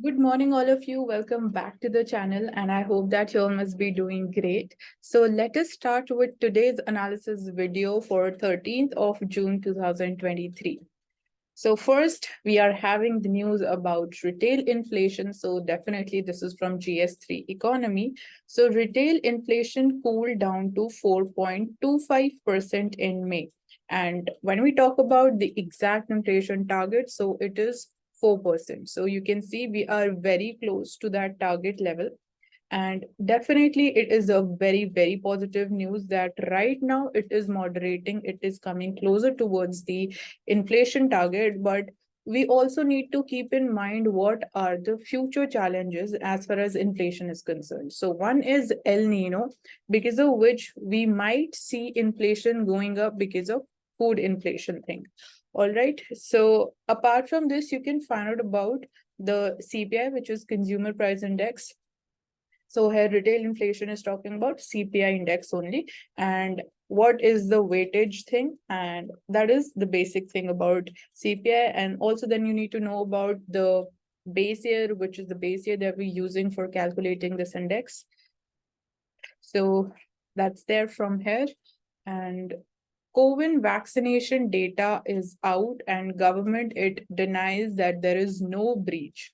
Good morning, all of you. Welcome back to the channel, and I hope that you all must be doing great. So, let us start with today's analysis video for 13th of June 2023. So, first, we are having the news about retail inflation. So, definitely, this is from GS3 Economy. So, retail inflation cooled down to 4.25% in May. And when we talk about the exact inflation target, so it is 4%. So, you can see we are very close to that target level. And definitely, it is a very, very positive news that right now it is moderating, it is coming closer towards the inflation target. But we also need to keep in mind what are the future challenges as far as inflation is concerned. So, one is El Nino, because of which we might see inflation going up because of food inflation thing. All right. So, apart from this, you can find out about the CPI, which is Consumer Price Index. So here retail inflation is talking about CPI index only. And what is the weightage thing? And that is the basic thing about CPI. And also then you need to know about the base year, which is the base year that we're using for calculating this index. So that's there from here. And COVID vaccination data is out and government, it denies that there is no breach.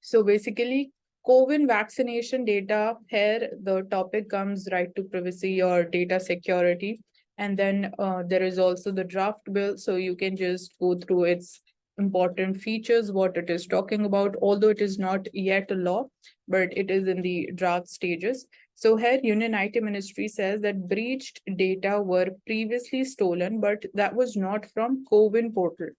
So basically, COVID vaccination data, here the topic comes right to privacy or data security. And then there is also the draft bill. So you can just go through its important features, what it is talking about, although it is not yet a law, but it is in the draft stages. So here Union IT Ministry says that breached data were previously stolen, but that was not from COVID portal.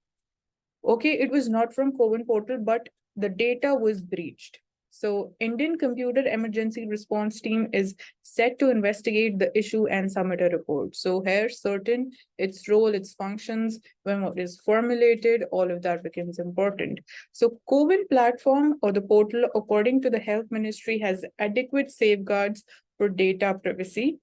Okay, it was not from COVID portal, but the data was breached. So Indian Computer Emergency Response Team is set to investigate the issue and submit a report. So here certain its role, its functions, when what is formulated, all of that becomes important. So COVID platform or the portal, according to the Health Ministry, has adequate safeguards for data privacy.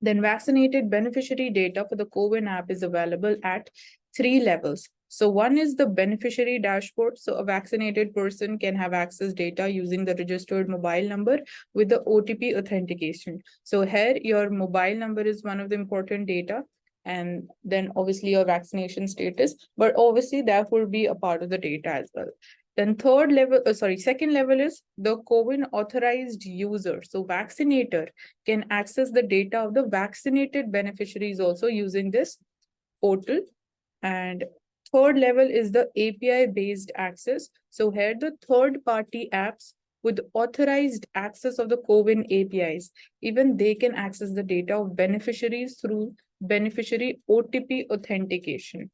Then vaccinated beneficiary data for the COVID app is available at three levels. So one is the beneficiary dashboard. So a vaccinated person can have access data using the registered mobile number with the OTP authentication. So here your mobile number is one of the important data, and then obviously your vaccination status, but obviously that will be a part of the data as well. Then second level is the COVID authorized user. So vaccinator can access the data of the vaccinated beneficiaries also using this portal. And third level is the API based access. So here the third party apps with authorized access of the COVID APIs, even they can access the data of beneficiaries through beneficiary OTP authentication.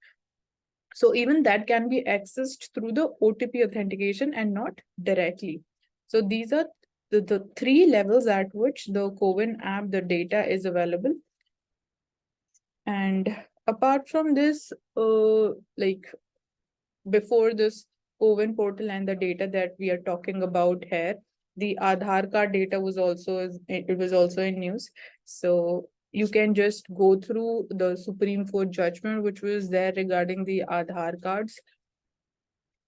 So even that can be accessed through the OTP authentication and not directly. So these are the three levels at which the COVID app, the data is available. And apart from this, like before this COVID portal and the data that we are talking about here, the Aadhaar card data was also it was also in news. So you can just go through the Supreme Court judgment which was there regarding the Aadhaar cards.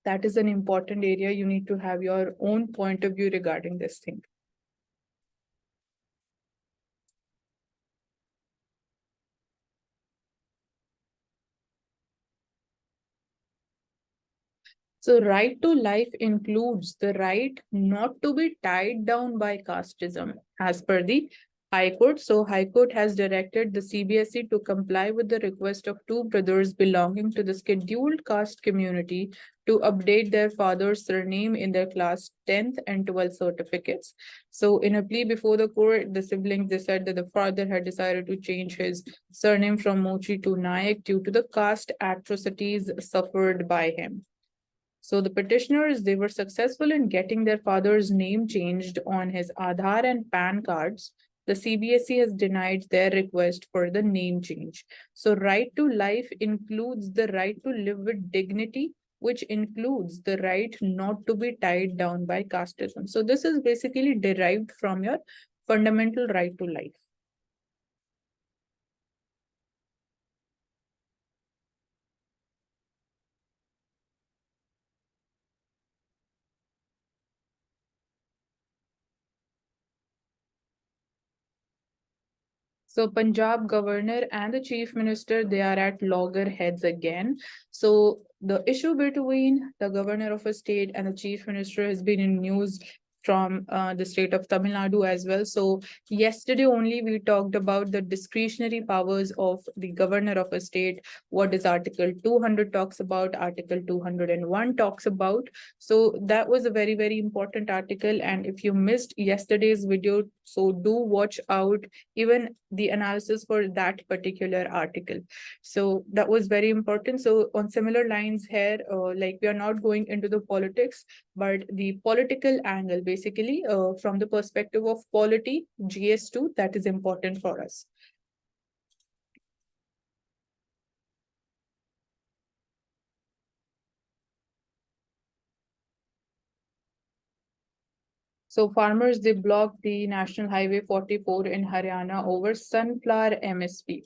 That is an important area. You need to have your own point of view regarding this thing. So, right to life includes the right not to be tied down by casteism, as per the High Court. So, High Court has directed the CBSE to comply with the request of two brothers belonging to the scheduled caste community to update their father's surname in their class 10th and 12th certificates. So, in a plea before the court, the siblings they said that the father had decided to change his surname from Mochi to Nayak due to the caste atrocities suffered by him. So the petitioners, they were successful in getting their father's name changed on his Aadhaar and PAN cards. The CBSE has denied their request for the name change. So right to life includes the right to live with dignity, which includes the right not to be tied down by casteism. So this is basically derived from your fundamental right to life. So Punjab governor and the chief minister, they are at loggerheads again. So the issue between the governor of a state and the chief minister has been in news from the state of Tamil Nadu as well. So yesterday only we talked about the discretionary powers of the governor of a state. What is Article 200 talks about, Article 201 talks about. So that was a very, very important article. And if you missed yesterday's video, so do watch out even the analysis for that particular article. So that was very important. So on similar lines here, like we are not going into the politics, but the political angle, basically from the perspective of polity, GS2, that is important for us. So farmers, they blocked the National Highway 44 in Haryana over sunflower MSP.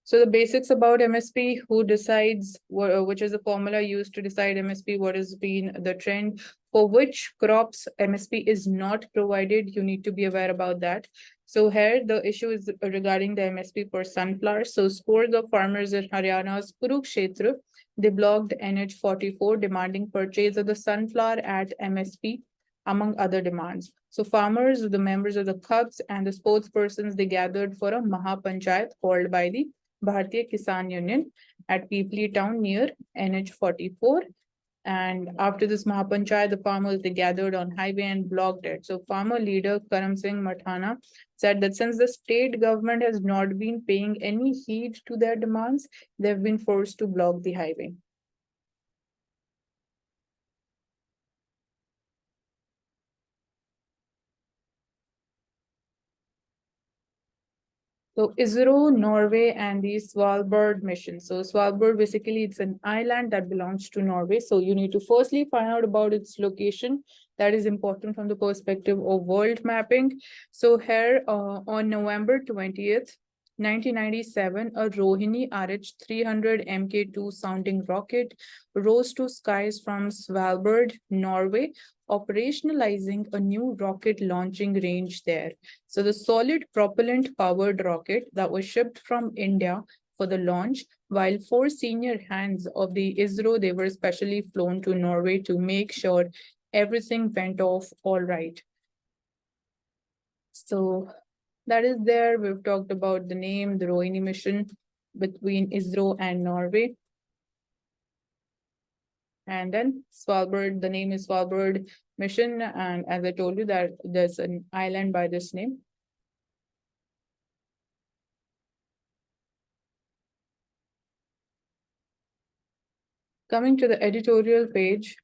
So the basics about MSP, who decides which is the formula used to decide MSP, what has been the trend, for which crops MSP is not provided, you need to be aware about that. So here the issue is regarding the MSP for sunflowers. So scores of farmers in Haryana's Kurukshetra, they blocked NH44 demanding purchase of the sunflower at MSP among other demands. So farmers, the members of the Cubs and the sportspersons, they gathered for a Mahapanchayat called by the Bharatiya Kisan Union at Pipli town near NH44. And after this Mahapanchayat, the farmers, they gathered on highway and blocked it. So farmer leader Karam Singh Mathana said that since the state government has not been paying any heed to their demands, they've been forced to block the highway. So ISRO, Norway, and the Svalbard mission. So Svalbard, basically, it's an island that belongs to Norway. So you need to firstly find out about its location. That is important from the perspective of world mapping. So here on November 20th, 1997, a Rohini RH-300 Mk2 sounding rocket rose to skies from Svalbard, Norway, operationalizing a new rocket launching range there. So the solid propellant powered rocket that was shipped from India for the launch, while four senior hands of the ISRO, they were specially flown to Norway to make sure everything went off all right. So that is there. We've talked about the name, the Rohini mission between ISRO and Norway. And then Svalbard, the name is Svalbard mission. And as I told you that there's an island by this name. Coming to the editorial page,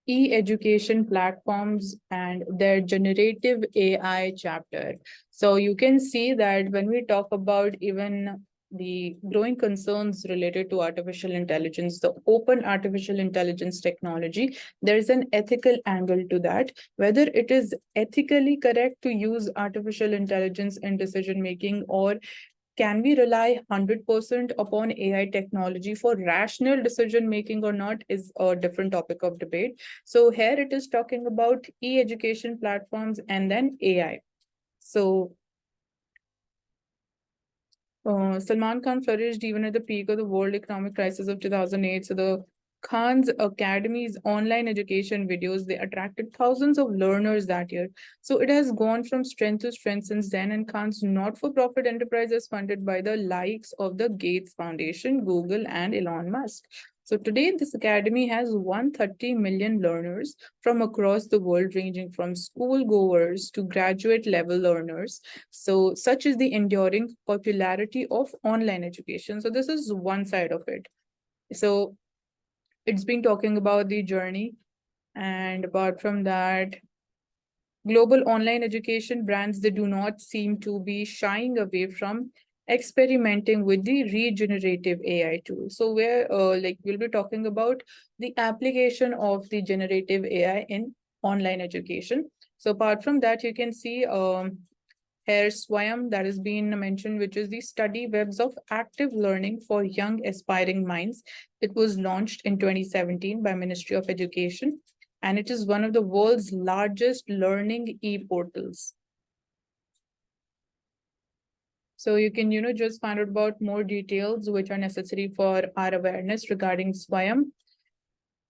e-education platforms and their generative AI chapter. So you can see that when we talk about even the growing concerns related to artificial intelligence, the open artificial intelligence technology, there's an ethical angle to that, whether it is ethically correct to use artificial intelligence in decision making, or can we rely 100% upon AI technology for rational decision making or not, is a different topic of debate. So here it is talking about e-education platforms and then AI. So Salman Khan flourished even at the peak of the world economic crisis of 2008. So the Khan's Academy's online education videos, they attracted thousands of learners that year. So it has gone from strength to strength since then, and Khan's not-for-profit enterprises funded by the likes of the Gates Foundation, Google, and Elon Musk. So today, this academy has 130 million learners from across the world, ranging from school goers to graduate level learners. So such is the enduring popularity of online education. So this is one side of it. So it's been talking about the journey. And apart from that, global online education brands, they do not seem to be shying away from experimenting with the regenerative AI tool. So where like we'll be talking about the application of the generative AI in online education. So apart from that, you can see here Swayam that has been mentioned, which is the study webs of active learning for young aspiring minds. It was launched in 2017 by Ministry of Education. and it is one of the world's largest learning e-portals. So you can, just find out about more details which are necessary for our awareness regarding Swayam.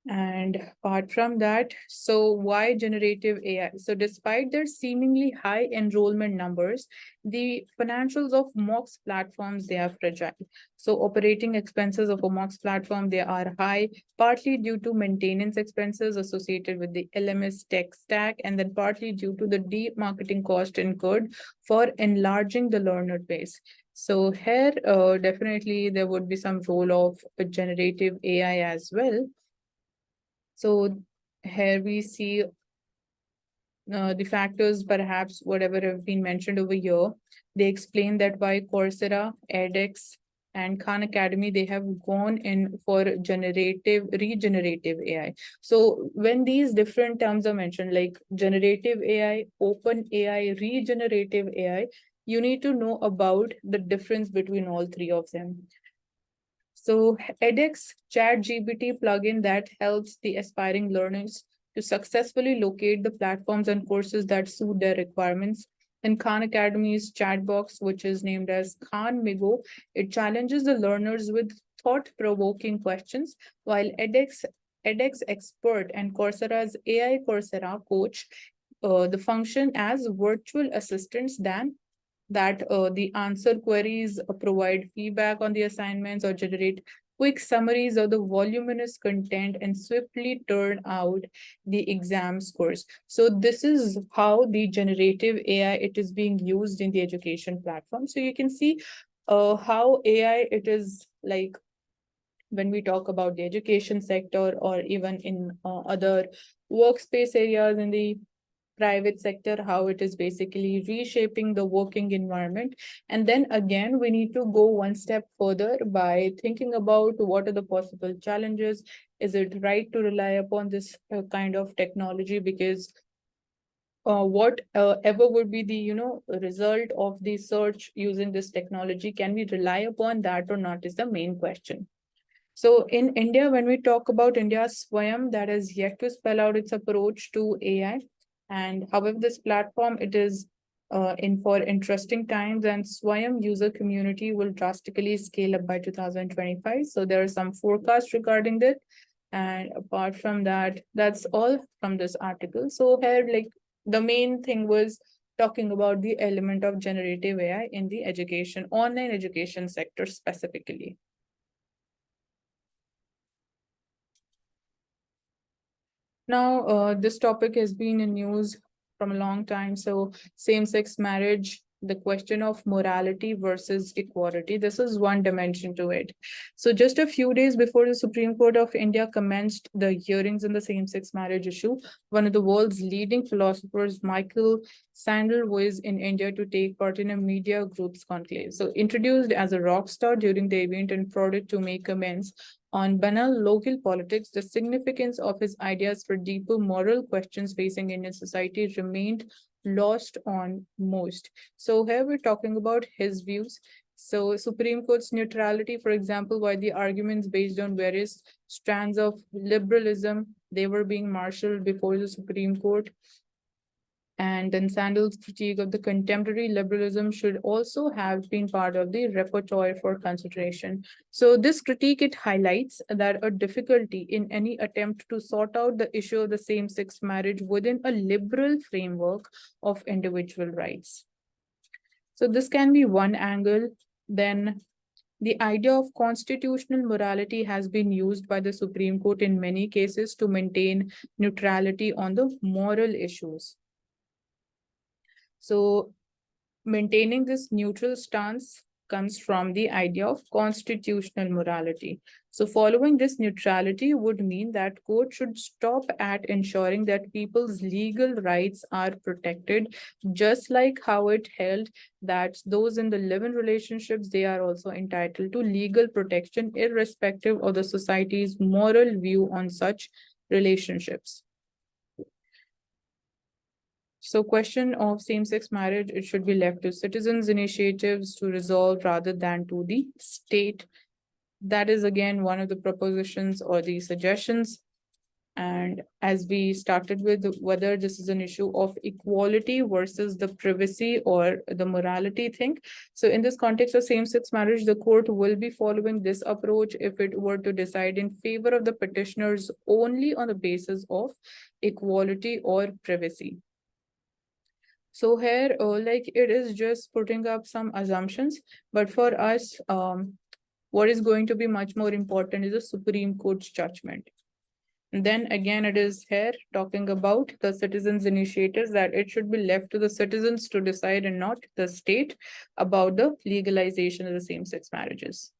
And apart from that, so why generative AI? So despite their seemingly high enrollment numbers, the financials of MOOCs platforms, they are fragile. So operating expenses of a MOOCs platform, they are high, partly due to maintenance expenses associated with the LMS tech stack, and then partly due to the deep marketing cost incurred for enlarging the learner base. So here, definitely there would be some role of a generative AI as well. So here we see the factors, perhaps whatever have been mentioned over here. They explain that why Coursera, edX, and Khan Academy, they have gone in for regenerative AI. So when these different terms are mentioned, like generative AI, open AI, regenerative AI, you need to know about the difference between all three of them. So edX ChatGPT plugin that helps the aspiring learners to successfully locate the platforms and courses that suit their requirements. In Khan Academy's chat box, which is named as Khan Migo, it challenges the learners with thought-provoking questions, while edX Expert and Coursera's AI Coursera Coach, the function as virtual assistants that the answer queries provide feedback on the assignments or generate quick summaries of the voluminous content and swiftly turn out the exam scores. So this is how the generative AI, it is being used in the education platform. So you can see how AI, it is like when we talk about the education sector or even in other workspace areas in the private sector, how it is basically reshaping the working environment. And then again, we need to go one step further by thinking about what are the possible challenges. Is it right to rely upon this kind of technology? Because whatever would be the result of the search using this technology, can we rely upon that or not, is the main question. So in India, when we talk about India's Swayam, that has yet to spell out its approach to AI. And however, this platform, it is in for interesting times, and Swayam user community will drastically scale up by 2025. So there are some forecasts regarding that. And apart from that, that's all from this article. So here, like the main thing was talking about the element of generative AI in the education, online education sector specifically. Now, this topic has been in news from a long time. So, same-sex marriage, the question of morality versus equality, this is one dimension to it. So, just a few days before the Supreme Court of India commenced the hearings in the same-sex marriage issue, one of the world's leading philosophers, Michael Sandel, was in India to take part in a media group's conclave. So, introduced as a rock star during the event and prodded to make amends on banal local politics, the significance of his ideas for deeper moral questions facing Indian society remained lost on most. So here we're talking about his views. So Supreme Court's neutrality, for example, why the arguments based on various strands of liberalism, they were being marshaled before the Supreme Court. And then Sandel's critique of the contemporary liberalism should also have been part of the repertoire for consideration. So this critique, it highlights that a difficulty in any attempt to sort out the issue of the same-sex marriage within a liberal framework of individual rights. So this can be one angle. Then the idea of constitutional morality has been used by the Supreme Court in many cases to maintain neutrality on the moral issues. So maintaining this neutral stance comes from the idea of constitutional morality. So following this neutrality would mean that court should stop at ensuring that people's legal rights are protected, just like how it held that those in the live-in relationships, they are also entitled to legal protection irrespective of the society's moral view on such relationships. So question of same-sex marriage, it should be left to citizens' initiatives to resolve rather than to the state. That is again one of the propositions or the suggestions. And as we started with whether this is an issue of equality versus the privacy or the morality thing. So in this context of same-sex marriage, the court will be following this approach if it were to decide in favor of the petitioners only on the basis of equality or privacy. So here, like it is just putting up some assumptions, but for us, what is going to be much more important is the Supreme Court's judgment. And then again, it is here talking about the citizens' initiatives, that it should be left to the citizens to decide and not the state about the legalization of the same-sex marriages.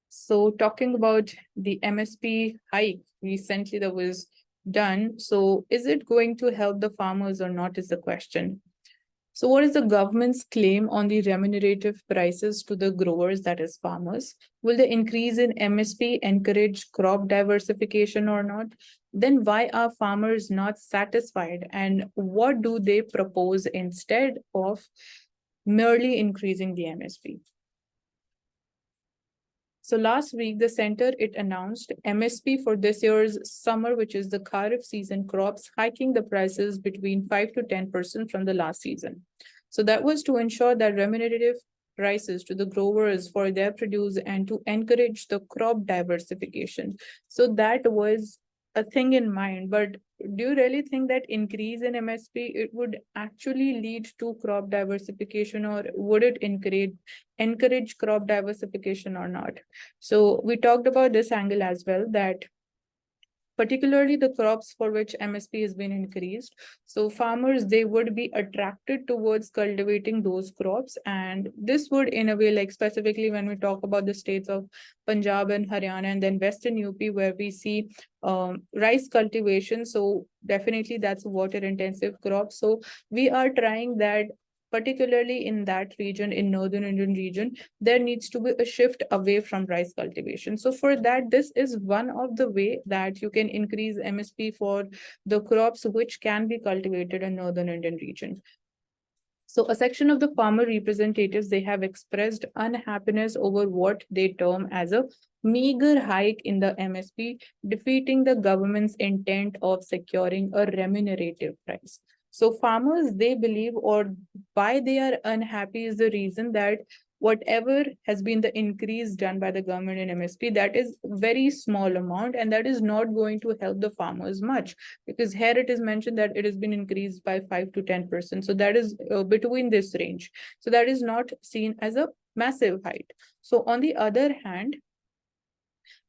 So talking about the MSP hike recently that was done. So is it going to help the farmers or not is the question. So what is the government's claim on the remunerative prices to the growers, that is farmers? Will the increase in MSP encourage crop diversification or not? Then why are farmers not satisfied, and what do they propose instead of merely increasing the MSP? So last week, the center, it announced MSP for this year's summer, which is the Kharif season crops, hiking the prices between 5 to 10% from the last season. So that was to ensure that remunerative prices to the growers for their produce and to encourage the crop diversification. So that was a thing in mind, but do you really think that increase in MSP, it would actually lead to crop diversification, or would it encourage crop diversification or not? So we talked about this angle as well, that particularly the crops for which MSP has been increased. So farmers, they would be attracted towards cultivating those crops. And this would, in a way, like specifically when we talk about the states of Punjab and Haryana and then Western UP, where we see rice cultivation. So definitely that's a water intensive crop. So we are trying that, particularly in that region, in northern Indian region, there needs to be a shift away from rice cultivation. So for that, this is one of the way that you can increase MSP for the crops which can be cultivated in northern Indian region. So a section of the farmer representatives, they have expressed unhappiness over what they term as a meager hike in the MSP, defeating the government's intent of securing a remunerative price. So farmers, they believe, or why they are unhappy is the reason that whatever has been the increase done by the government in MSP, that is very small amount, and that is not going to help the farmers much, because here it is mentioned that it has been increased by 5 to 10%. So that is between this range. So that is not seen as a massive height. So on the other hand,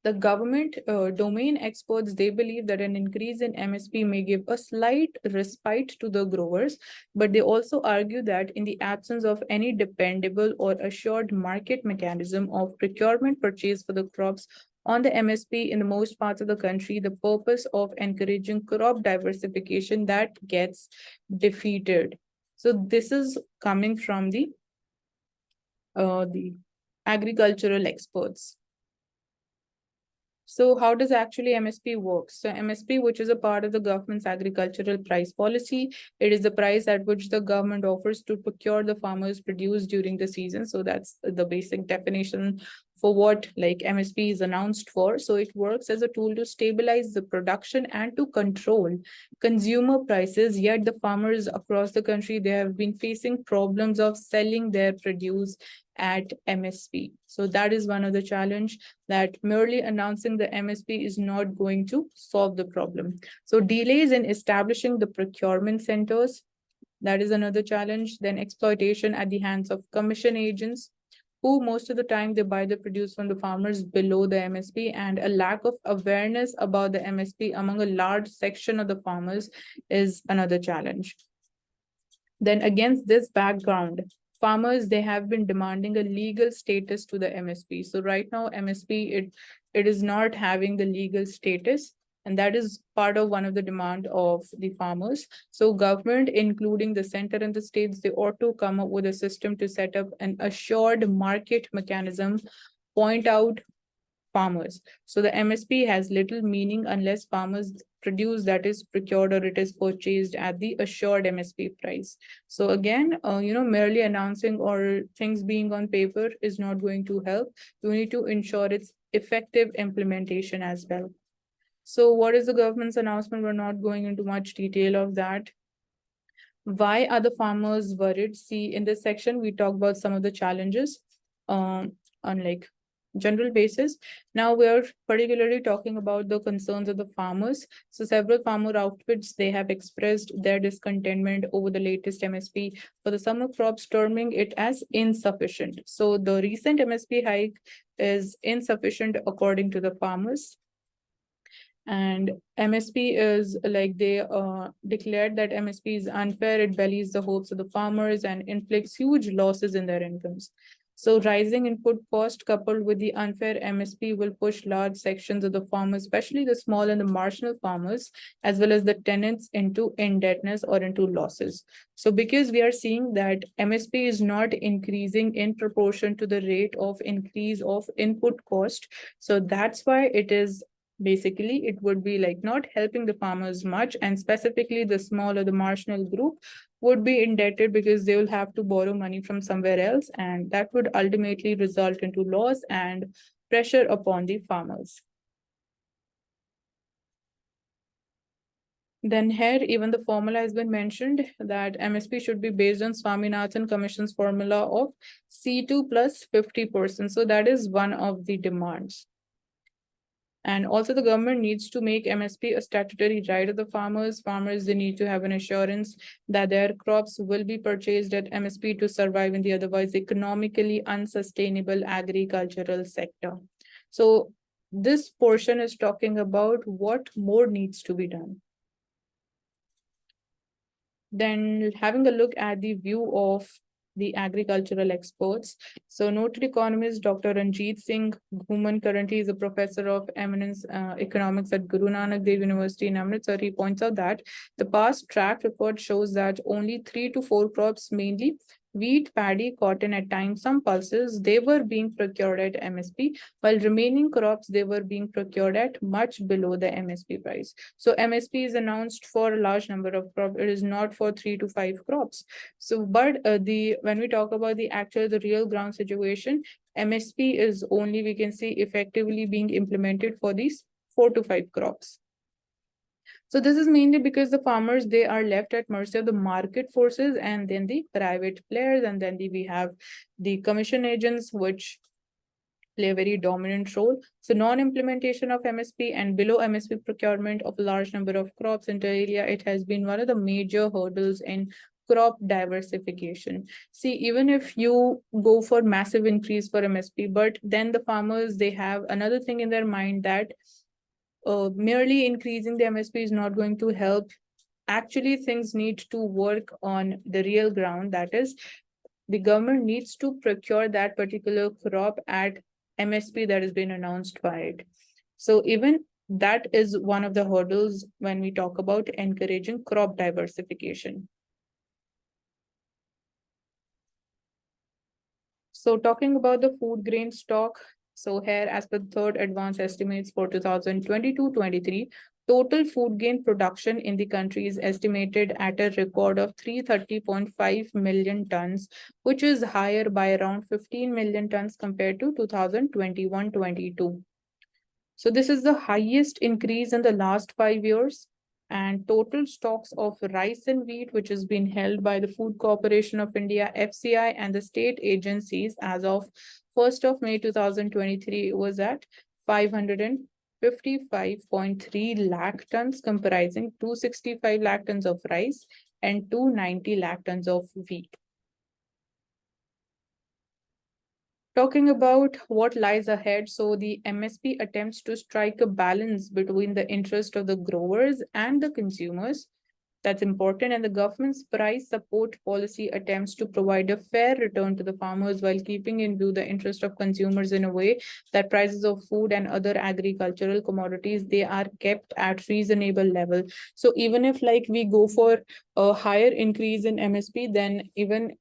the government domain experts, they believe that an increase in MSP may give a slight respite to the growers, but they also argue that in the absence of any dependable or assured market mechanism of procurement purchase for the crops on the MSP in the most parts of the country, the purpose of encouraging crop diversification, that gets defeated. So this is coming from the agricultural experts. So how does actually MSP work? So MSP, which is a part of the government's agricultural price policy, it is the price at which the government offers to procure the farmers' produce during the season. So that's the basic definition for what like MSP is announced for. So it works as a tool to stabilize the production and to control consumer prices. Yet the farmers across the country, they have been facing problems of selling their produce at MSP. So that is one of the challenge, that merely announcing the MSP is not going to solve the problem. So delays in establishing the procurement centers, that is another challenge. Then exploitation at the hands of commission agents, who most of the time they buy the produce from the farmers below the MSP, and a lack of awareness about the MSP among a large section of the farmers is another challenge. Then against this background, farmers, they have been demanding a legal status to the MSP. So right now, MSP, it is not having the legal status, and that is part of one of the demand of the farmers. So government, including the center and the states, they ought to come up with a system to set up an assured market mechanism, point out farmers. So the MSP has little meaning unless farmers produce, that is procured or it is purchased at the assured MSP price. So again, merely announcing or things being on paper is not going to help. You need to ensure it's effective implementation as well. So what is the government's announcement? We're not going into much detail of that. Why are the farmers worried? See, in this section, we talk about some of the challenges on like general basis. Now we're particularly talking about the concerns of the farmers. So several farmer outfits, they have expressed their discontentment over the latest MSP for the summer crops, terming it as insufficient. So the recent MSP hike is insufficient according to the farmers. And MSP is like they declared that MSP is unfair, it bellies the hopes of the farmers and inflicts huge losses in their incomes. So rising input cost coupled with the unfair MSP will push large sections of the farmers, especially the small and the marginal farmers, as well as the tenants into indebtedness or into losses. So because we are seeing that MSP is not increasing in proportion to the rate of increase of input cost, so that's why it is basically it would be like not helping the farmers much, and specifically the small or the marginal group would be indebted because they will have to borrow money from somewhere else, and that would ultimately result into loss and pressure upon the farmers. Then here, even the formula has been mentioned that MSP should be based on Swaminathan Commission's formula of C2 plus 50%. So that is one of the demands. And also the government needs to make MSP a statutory right of the farmers. Farmers, they need to have an assurance that their crops will be purchased at MSP to survive in the otherwise economically unsustainable agricultural sector. So this portion is talking about what more needs to be done. Then having a look at the view of the agricultural experts. So noted economist Dr. Ranjit Singh Ghuman currently is a professor of eminence economics at Guru Nanak Dev University in Amritsar. He points out that the past track record shows that only 3 to 4 crops, mainly wheat, paddy, cotton, at times some pulses, they were being procured at MSP, while remaining crops, they were being procured at much below the MSP price. So MSP is announced for a large number of crops. It is not for 3 to 5 crops. So, but when we talk about the real ground situation, MSP is only, we can see, effectively being implemented for these 4 to 5 crops. So this is mainly because the farmers, they are left at mercy of the market forces and then the private players, and then we have the commission agents, which play a very dominant role. So non-implementation of MSP and below MSP procurement of a large number of crops inter alia, it has been one of the major hurdles in crop diversification. See, even if you go for massive increase for MSP, but then the farmers, they have another thing in their mind that merely increasing the MSP is not going to help. Actually, things need to work on the real ground. That is, the government needs to procure that particular crop at MSP that has been announced by it. So even that is one of the hurdles when we talk about encouraging crop diversification. So talking about the food grain stock, so here as per the third advance estimates for 2022-23, total food grain production in the country is estimated at a record of 330.5 million tons, which is higher by around 15 million tons compared to 2021-22. So this is the highest increase in the last 5 years. And total stocks of rice and wheat, which has been held by the Food Corporation of India, FCI, and the state agencies as of 1st of May 2023 was at 555.3 lakh tons, comprising 265 lakh tons of rice and 290 lakh tons of wheat. Talking about what lies ahead, so the MSP attempts to strike a balance between the interest of the growers and the consumers. That's important. And the government's price support policy attempts to provide a fair return to the farmers while keeping in view the interest of consumers in a way that prices of food and other agricultural commodities, they are kept at reasonable level. So even if like we go for a higher increase in MSP, then even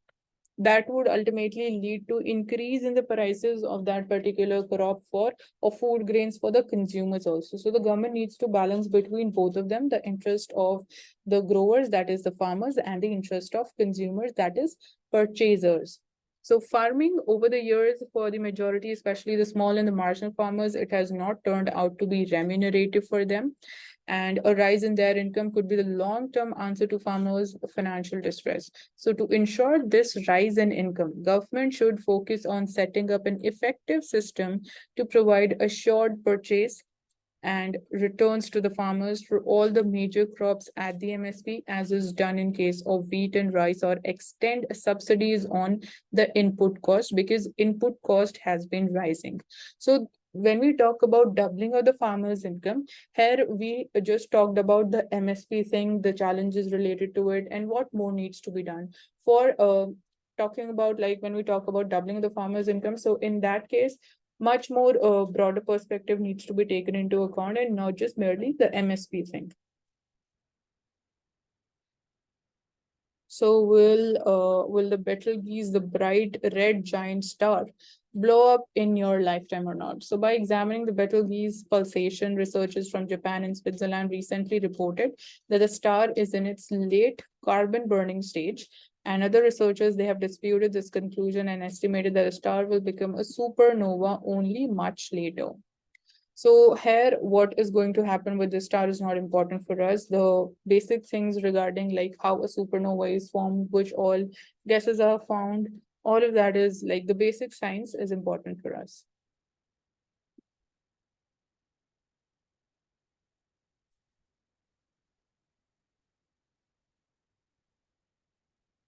that would ultimately lead to increase in the prices of that particular crop for or food grains for the consumers also. So the government needs to balance between both of them, the interest of the growers, that is the farmers, and the interest of consumers, that is purchasers. So farming over the years for the majority, especially the small and the marginal farmers, it has not turned out to be remunerative for them. And a rise in their income could be the long-term answer to farmers' financial distress. So to ensure this rise in income, government should focus on setting up an effective system to provide assured purchase and returns to the farmers for all the major crops at the MSP, as is done in case of wheat and rice, or extend subsidies on the input cost, because input cost has been rising. So when we talk about doubling of the farmers' income, here we just talked about the MSP thing, the challenges related to it, and what more needs to be done. For talking about, like, when we talk about doubling of the farmers' income, so in that case, much more broader perspective needs to be taken into account, and not just merely the MSP thing. So will the Betelgeuse, the bright red giant star, blow up in your lifetime or not? So by examining the Betelgeuse pulsation, researchers from Japan and Switzerland recently reported that the star is in its late carbon burning stage. And other researchers, they have disputed this conclusion and estimated that the star will become a supernova only much later. So here, what is going to happen with the star is not important for us. The basic things regarding like how a supernova is formed, which all gases are found, all of that is like the basic science is important for us.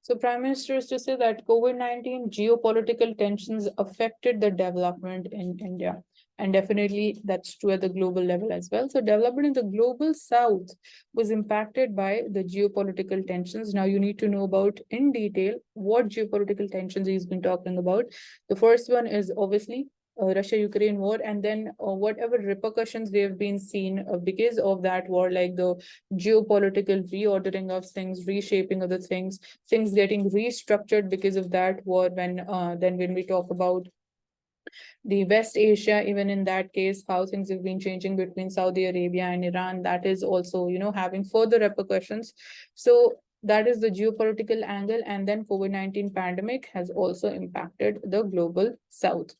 So Prime Minister is to say that COVID-19 geopolitical tensions affected the development in India. And definitely that's true at the global level as well. So development in the global south was impacted by the geopolitical tensions. Now you need to know about in detail what geopolitical tensions he's been talking about. The first one is obviously Russia-Ukraine war, and then whatever repercussions they have been seen because of that war, like the geopolitical reordering of things, reshaping of the things getting restructured because of that war. When we talk about the West Asia, even in that case, how things have been changing between Saudi Arabia and Iran, that is also, having further repercussions. So that is the geopolitical angle. And then COVID-19 pandemic has also impacted the global south.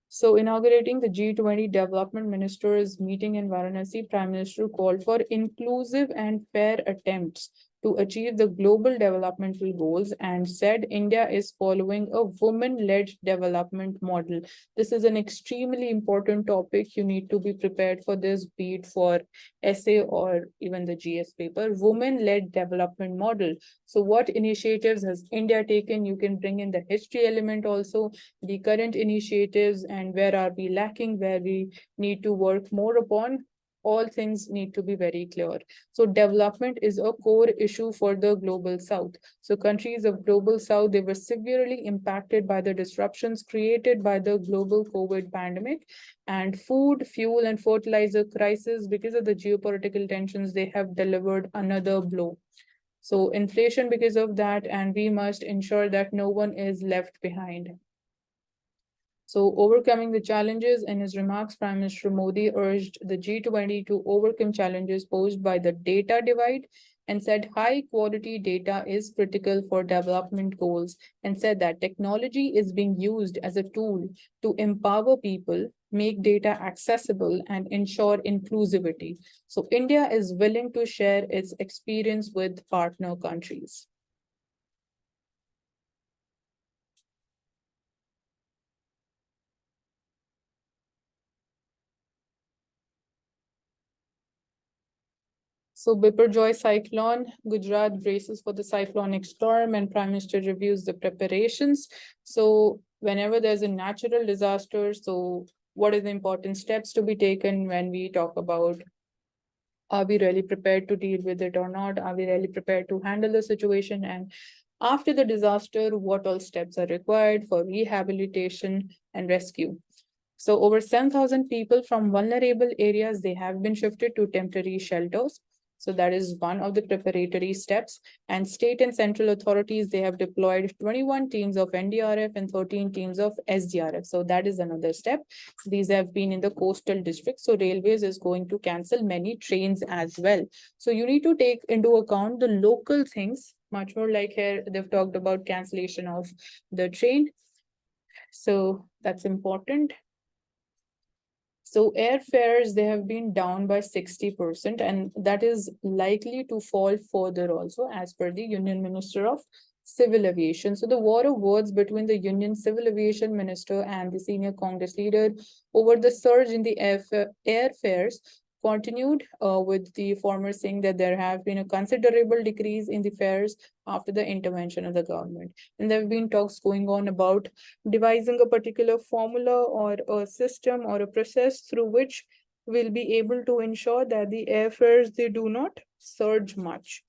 So inaugurating the G20 Development Ministers meeting in Varanasi, Prime Minister called for inclusive and fair attempts to achieve the global developmental goals and said India is following a women-led development model. This is an extremely important topic. You need to be prepared for this, be it for essay or even the GS paper. Women-led development model. So what initiatives has India taken? You can bring in the history element also, the current initiatives, and where are we lacking, where we need to work more upon. All things need to be very clear. So development is a core issue for the global south. So countries of global south, they were severely impacted by the disruptions created by the global COVID pandemic, and food, fuel, and fertilizer crisis. Because of the geopolitical tensions, they have delivered another blow. So inflation because of that, and we must ensure that no one is left behind. So overcoming the challenges, in his remarks, Prime Minister Modi urged the G20 to overcome challenges posed by the data divide and said high quality data is critical for development goals, and said that technology is being used as a tool to empower people, make data accessible, and ensure inclusivity. So India is willing to share its experience with partner countries. So Biparjoy cyclone, Gujarat braces for the cyclonic storm, and Prime Minister reviews the preparations. So whenever there's a natural disaster, so what are the important steps to be taken when we talk about, are we really prepared to deal with it or not? Are we really prepared to handle the situation? And after the disaster, what all steps are required for rehabilitation and rescue? So over 7,000 people from vulnerable areas, they have been shifted to temporary shelters. So that is one of the preparatory steps. And state and central authorities, they have deployed 21 teams of NDRF and 13 teams of SDRF. So that is another step. These have been in the coastal districts. So railways is going to cancel many trains as well. So you need to take into account the local things much more. Like here, they've talked about cancellation of the train. So that's important. So airfares, they have been down by 60%, and that is likely to fall further also, as per the Union Minister of Civil Aviation. So the war of words between the Union Civil Aviation Minister and the senior Congress leader over the surge in the airfares continued, with the former saying that there have been a considerable decrease in the fares after the intervention of the government. And there have been talks going on about devising a particular formula or a system or a process through which we'll be able to ensure that the airfares, they do not surge much.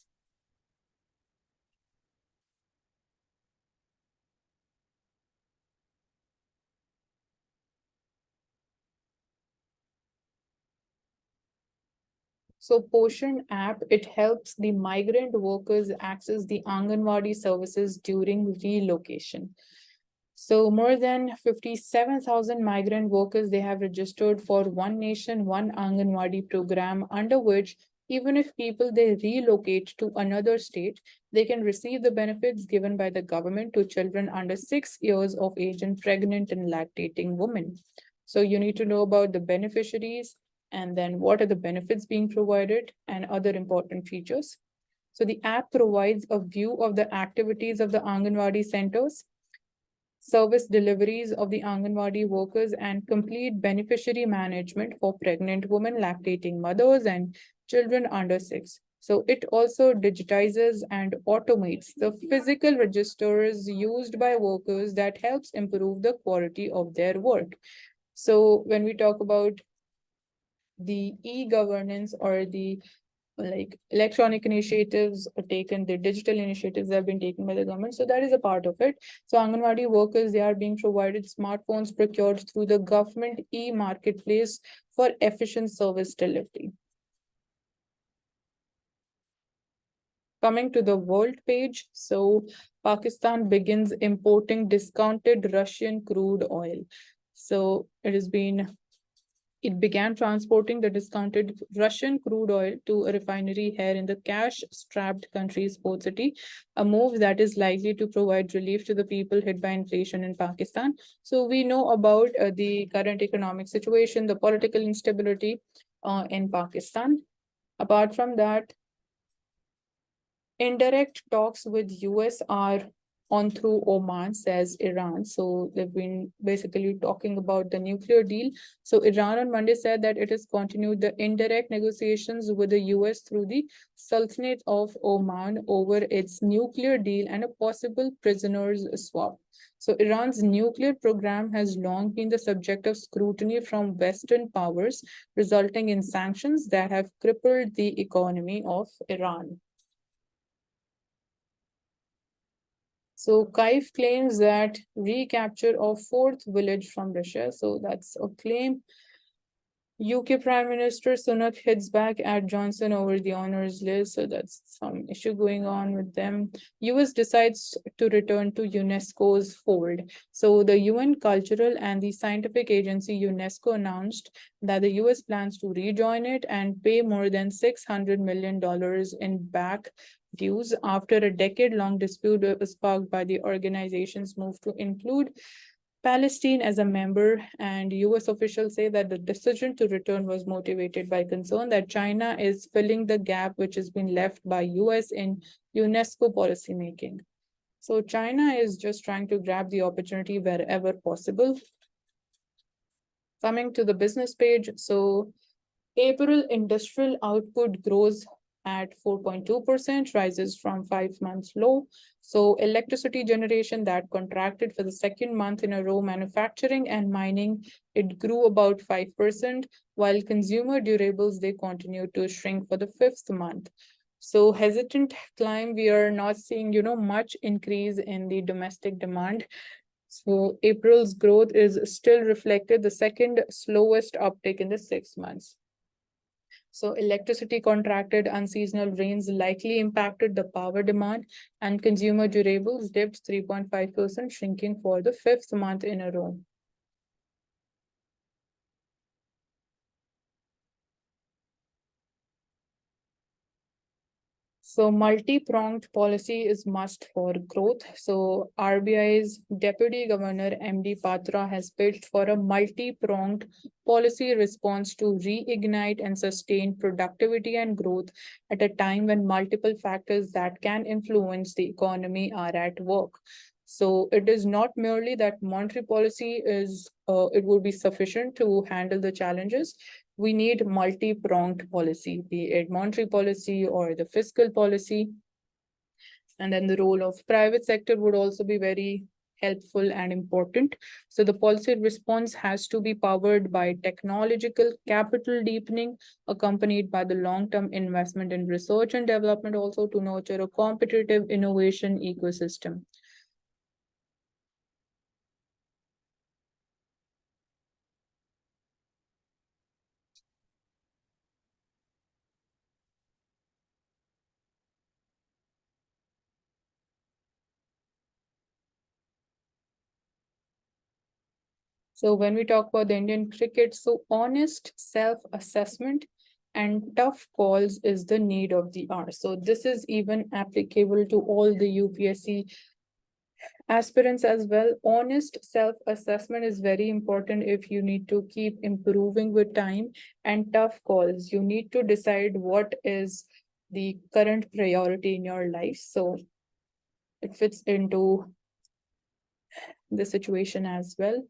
So Poshan app, it helps the migrant workers access the Anganwadi services during relocation. So more than 57,000 migrant workers, they have registered for One Nation, One Anganwadi program, under which even if people they relocate to another state, they can receive the benefits given by the government to children under 6 years of age and pregnant and lactating women. So you need to know about the beneficiaries and then what are the benefits being provided and other important features. So the app provides a view of the activities of the Anganwadi centers, service deliveries of the Anganwadi workers, and complete beneficiary management for pregnant women, lactating mothers, and children under 6. So it also digitizes and automates the physical registers used by workers that helps improve the quality of their work. So when we talk about the e-governance or the like electronic initiatives are taken, the digital initiatives that have been taken by the government. So that is a part of it. So Anganwadi workers, they are being provided smartphones procured through the government e-marketplace for efficient service delivery. Coming to the world page, so Pakistan begins importing discounted Russian crude oil. So it began transporting the discounted Russian crude oil to a refinery here in the cash-strapped country's port city, a move that is likely to provide relief to the people hit by inflation in Pakistan. So we know about the current economic situation, the political instability in Pakistan. Apart from that, indirect talks with US are on through Oman, says Iran. So they've been basically talking about the nuclear deal. So Iran on Monday said that it has continued the indirect negotiations with the US through the Sultanate of Oman over its nuclear deal and a possible prisoners swap. So Iran's nuclear program has long been the subject of scrutiny from Western powers, resulting in sanctions that have crippled the economy of Iran. So Kaif claims that recapture of fourth village from Russia. So that's a claim. UK Prime Minister Sunak hits back at Johnson over the honors list. So that's some issue going on with them. US decides to return to UNESCO's fold. So the UN Cultural and the Scientific Agency UNESCO announced that the US plans to rejoin it and pay more than $600 million in back dues after a decade-long dispute was sparked by the organization's move to include Palestine as a member, and US officials say that the decision to return was motivated by concern that China is filling the gap which has been left by US in UNESCO policymaking. So China is just trying to grab the opportunity wherever possible. Coming to the business page, so April industrial output grows at 4.2%, rises from 5 months low. So electricity generation that contracted for the second month in a row, manufacturing and mining, it grew about 5%, while consumer durables, they continue to shrink for the fifth month. So hesitant climb, we are not seeing, much increase in the domestic demand. So April's growth is still reflected the second slowest uptick in the 6 months. So electricity contracted, unseasonal rains likely impacted the power demand, and consumer durables dipped 3.5%, shrinking for the fifth month in a row. So multi-pronged policy is must for growth. So RBI's Deputy Governor MD Patra has pitched for a multi-pronged policy response to reignite and sustain productivity and growth at a time when multiple factors that can influence the economy are at work. So it is not merely that monetary policy is it would be sufficient to handle the challenges. We need multi-pronged policy, be it monetary policy or the fiscal policy. And then the role of private sector would also be very helpful and important. So the policy response has to be powered by technological capital deepening, accompanied by the long-term investment in research and development also to nurture a competitive innovation ecosystem. So when we talk about the Indian cricket, so honest self-assessment and tough calls is the need of the hour. So this is even applicable to all the UPSC aspirants as well. Honest self-assessment is very important if you need to keep improving with time, and tough calls. You need to decide what is the current priority in your life. So it fits into the situation as well.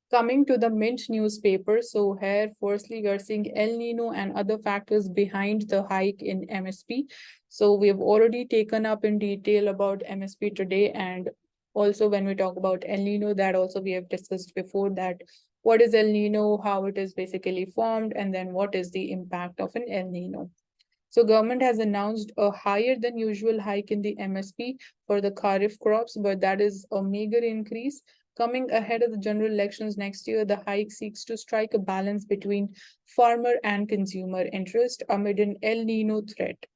Coming to the Mint newspaper, so here, firstly, we are seeing El Nino and other factors behind the hike in MSP. So we have already taken up in detail about MSP today, and also when we talk about El Nino, that also we have discussed before that what is El Nino, how it is basically formed, and then what is the impact of an El Nino. So government has announced a higher than usual hike in the MSP for the Kharif crops, but that is a meager increase. Coming ahead of the general elections next year, the hike seeks to strike a balance between farmer and consumer interest amid an El Nino threat.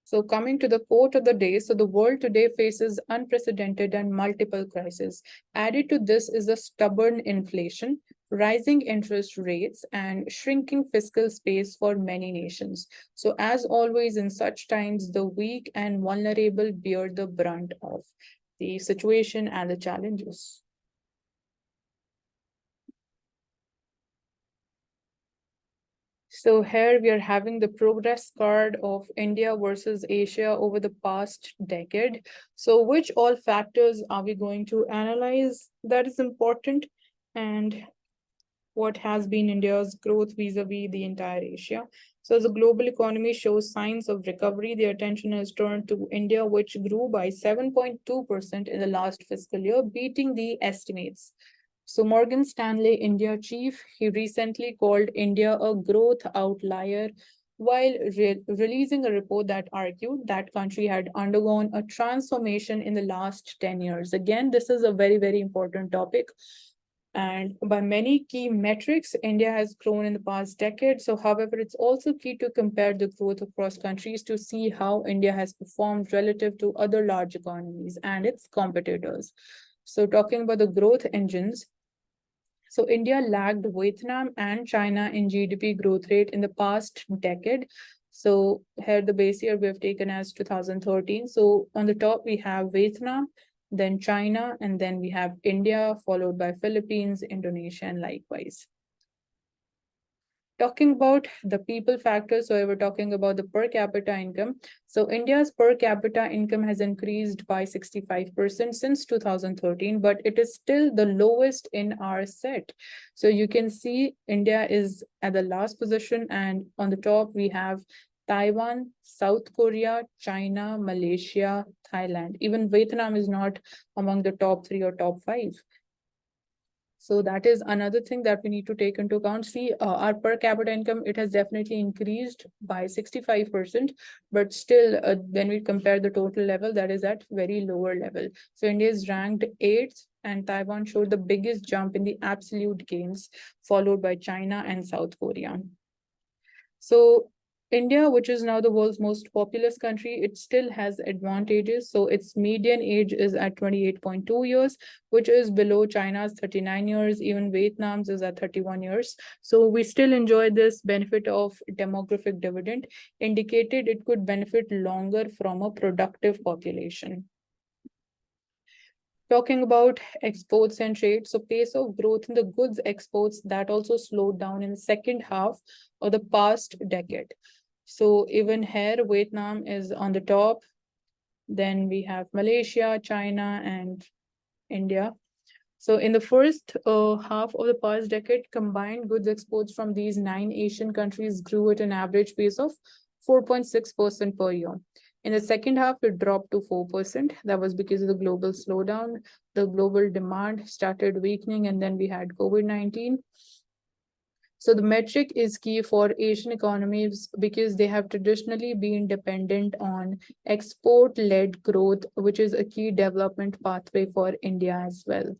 So coming to the quote of the day, so the world today faces unprecedented and multiple crises. Added to this is a stubborn inflation, rising interest rates, and shrinking fiscal space for many nations. So as always in such times, the weak and vulnerable bear the brunt of the situation and the challenges. So here we are having the progress card of India versus Asia over the past decade. So which all factors are we going to analyze that is important, and what has been India's growth vis-a-vis the entire Asia. So as the global economy shows signs of recovery, the attention is turned to India, which grew by 7.2% in the last fiscal year, beating the estimates. So Morgan Stanley India chief, he recently called India a growth outlier while releasing a report that argued that country had undergone a transformation in the last 10 years. Again, this is a very, very important topic. And by many key metrics, India has grown in the past decade. So, however, it's also key to compare the growth across countries to see how India has performed relative to other large economies and its competitors. So, talking about the growth engines, so India lagged Vietnam and China in GDP growth rate in the past decade. So here the base year we have taken as 2013. So on the top we have Vietnam, then China, and then we have India, followed by Philippines, Indonesia, and likewise. Talking about the people factor, so we're talking about the per capita income. So India's per capita income has increased by 65% since 2013, but it is still the lowest in our set. So you can see India is at the last position, and on the top we have Taiwan, South Korea, China, Malaysia, Thailand. Even Vietnam is not among the top 3 or top 5. So that is another thing that we need to take into account. See, our per capita income, it has definitely increased by 65%, but still, when we compare the total level, that is at very lower level. So India is ranked 8th, and Taiwan showed the biggest jump in the absolute gains, followed by China and South Korea. So India, which is now the world's most populous country, it still has advantages. So its median age is at 28.2 years, which is below China's 39 years. Even Vietnam's is at 31 years. So we still enjoy this benefit of demographic dividend, indicated it could benefit longer from a productive population. Talking about exports and trade, so pace of growth in the goods exports that also slowed down in the second half of the past decade. So even here, Vietnam is on the top. Then we have Malaysia, China, and India. So in the first half of the past decade, combined goods exports from these 9 Asian countries grew at an average pace of 4.6% per year. In the second half, it dropped to 4%. That was because of the global slowdown. The global demand started weakening, and then we had COVID-19. So the metric is key for Asian economies because they have traditionally been dependent on export-led growth, which is a key development pathway for India as well.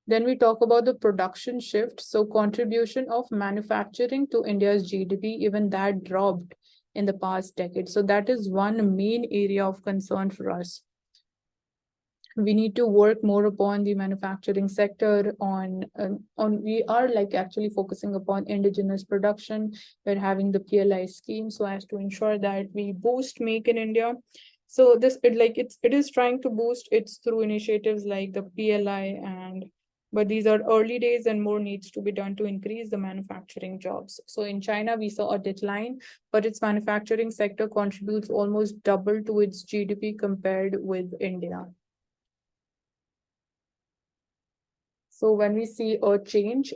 Then we talk about the production shift. So contribution of manufacturing to India's GDP, even that dropped in the past decade. So that is one main area of concern for us. We need to work more upon the manufacturing sector we are like actually focusing upon indigenous production. We're having the PLI scheme so as to ensure that we boost Make in India. So it is trying to boost it's through initiatives like the PLI but these are early days and more needs to be done to increase the manufacturing jobs. So in China, we saw a decline, but its manufacturing sector contributes almost double to its GDP compared with India. So when we see a change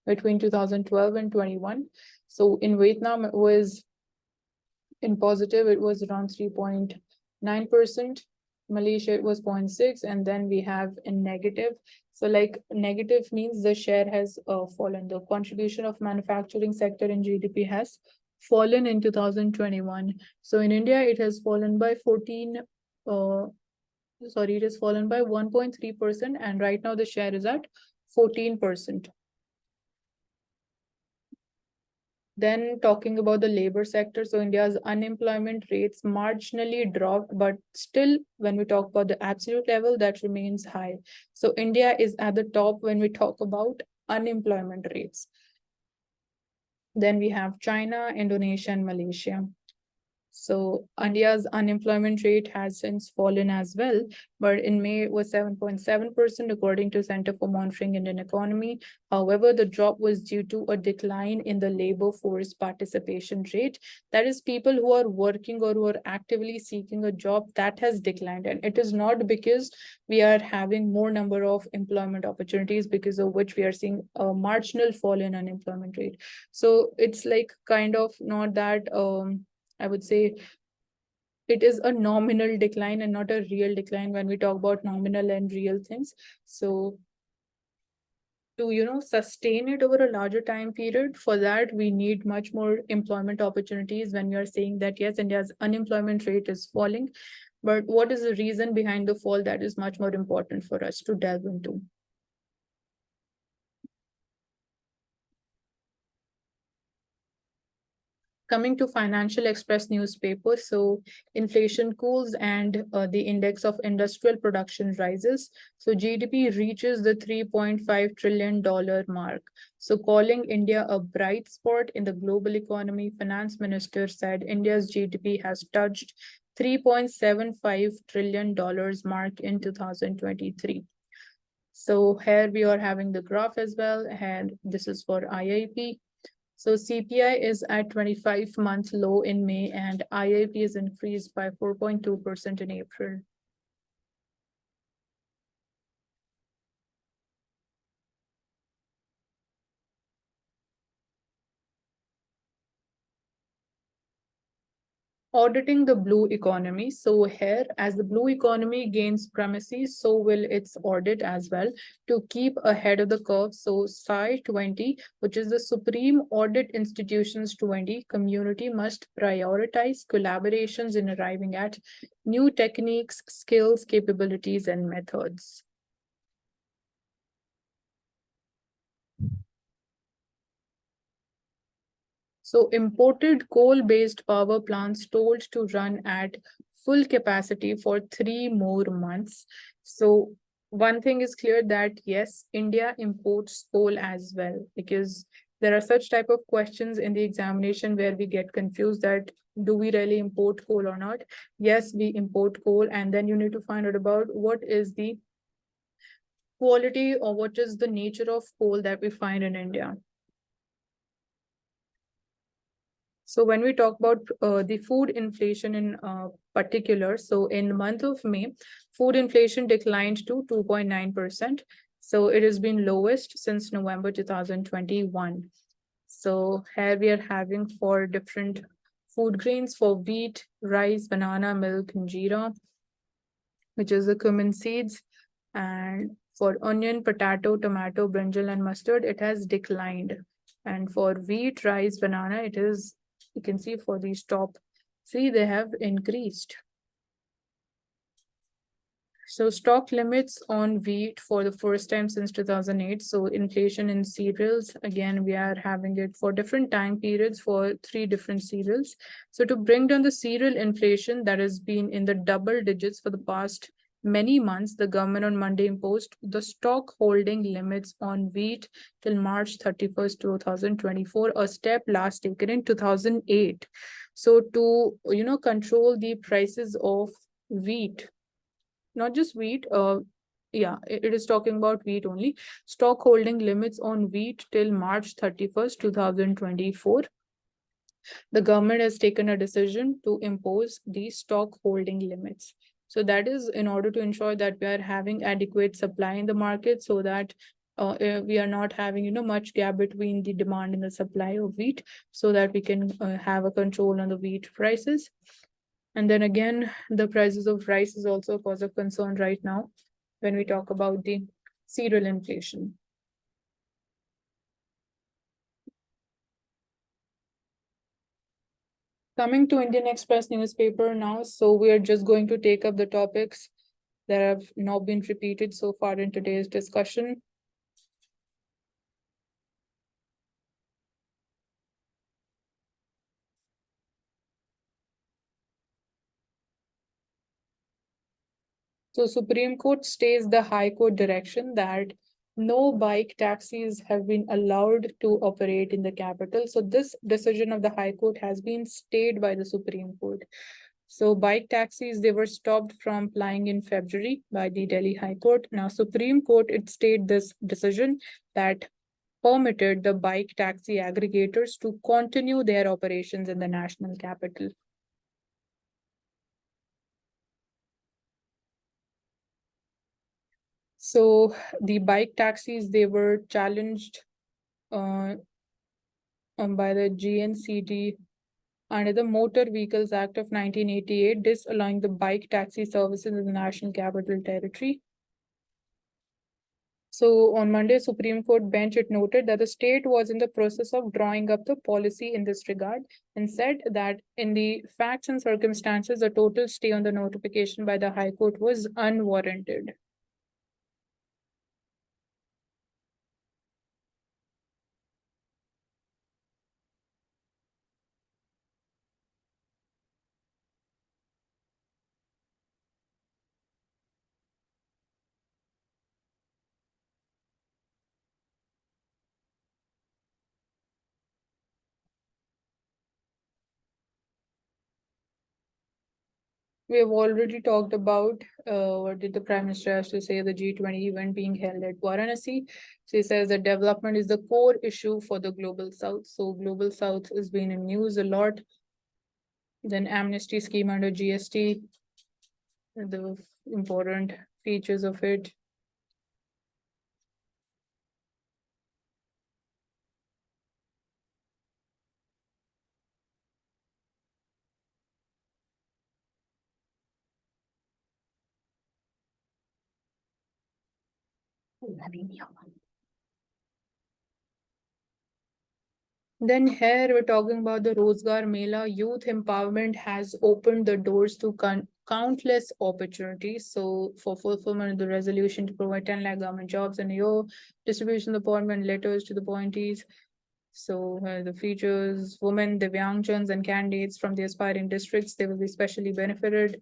between 2012 and 21, so in Vietnam, it was in positive, it was around 3.9%. Malaysia, it was 0.6, and then we have in negative. So like negative means the share has fallen. The contribution of manufacturing sector in GDP has fallen in 2021. So in India, it has fallen by 1.3%, and right now the share is at 14%. Then talking about the labor sector, so India's unemployment rates marginally dropped, but still when we talk about the absolute level, that remains high. So India is at the top when we talk about unemployment rates. Then we have China, Indonesia, and Malaysia. So India's unemployment rate has since fallen as well, but in May it was 7.7% according to Center for Monitoring Indian Economy. However, the drop was due to a decline in the labor force participation rate. That is, people who are working or who are actively seeking a job, that has declined. And it is not because we are having more number of employment opportunities because of which we are seeing a marginal fall in unemployment rate. So it's like kind of not that I would say it is a nominal decline and not a real decline when we talk about nominal and real things. So to sustain it over a larger time period, for that we need much more employment opportunities. When we are saying that yes, India's unemployment rate is falling, but what is the reason behind the fall, that is much more important for us to delve into. Coming to Financial Express newspaper, so inflation cools and the index of industrial production rises. So GDP reaches the $3.5 trillion mark. So calling India a bright spot in the global economy, Finance Minister said India's GDP has touched $3.75 trillion mark in 2023. So here we are having the graph as well, and this is for IIP. So CPI is at 25-month low in May, and IIP is increased by 4.2% in April. Auditing the blue economy. So here, as the blue economy gains premises, so will its audit as well to keep ahead of the curve. So SAI 20, which is the Supreme Audit Institutions 20, community must prioritize collaborations in arriving at new techniques, skills, capabilities, and methods. So imported coal-based power plants told to run at full capacity for 3 more months. So one thing is clear that yes, India imports coal as well, because there are such type of questions in the examination where we get confused that do we really import coal or not? Yes, we import coal, and then you need to find out about what is the quality or what is the nature of coal that we find in India. So when we talk about the food inflation in particular, so in the month of May, food inflation declined to 2.9%. So it has been lowest since November 2021. So here we are having for different food grains for wheat, rice, banana, milk, and jeera, which is the cumin seeds. And for onion, potato, tomato, brinjal, and mustard, it has declined. And for wheat, rice, banana, it is, you can see for these top three, they have increased. So stock limits on wheat for the first time since 2008. So inflation in cereals, again, we are having it for different time periods for three different cereals. So to bring down the cereal inflation that has been in the double digits for the past many months, the government on Monday imposed the stock holding limits on wheat till March 31st, 2024, a step last taken in 2008. So to, control the prices of wheat, not just wheat, yeah, it is talking about wheat only. Stock holding limits on wheat till March 31st, 2024. The government has taken a decision to impose these stock holding limits. So that is in order to ensure that we are having adequate supply in the market, so that we are not having much gap between the demand and the supply of wheat, so that we can have a control on the wheat prices. And then again, the prices of rice is also a cause of concern right now when we talk about the cereal inflation. Coming to Indian Express newspaper now, so we are just going to take up the topics that have not been repeated so far in today's discussion. So Supreme Court stays the High Court direction that no bike taxis have been allowed to operate in the capital. So this decision of the High Court has been stayed by the Supreme Court. So bike taxis, they were stopped from plying in February by the Delhi High Court. Now Supreme Court, it stayed this decision that permitted the bike taxi aggregators to continue their operations in the national capital. So the bike taxis, they were challenged uh, by the GNCT under the Motor Vehicles Act of 1988, disallowing the bike taxi services in the National Capital Territory. So on Monday, Supreme Court bench, it noted that the state was in the process of drawing up the policy in this regard, and said that in the facts and circumstances, the total stay on the notification by the High Court was unwarranted. We have already talked about what did the Prime Minister has to say, the G20 event being held at Varanasi. So he says that development is the core issue for the Global South. So Global South has been in news a lot. Then amnesty scheme under GST, the important features of it. Then here we're talking about the Rozgar Mela. Youth empowerment has opened the doors to countless opportunities. So for fulfillment of the resolution to provide 10 lakh government jobs in a year, distribution of appointment letters to the appointees. So the features, women, Divyangjans, and candidates from the aspiring districts, they will be specially benefited.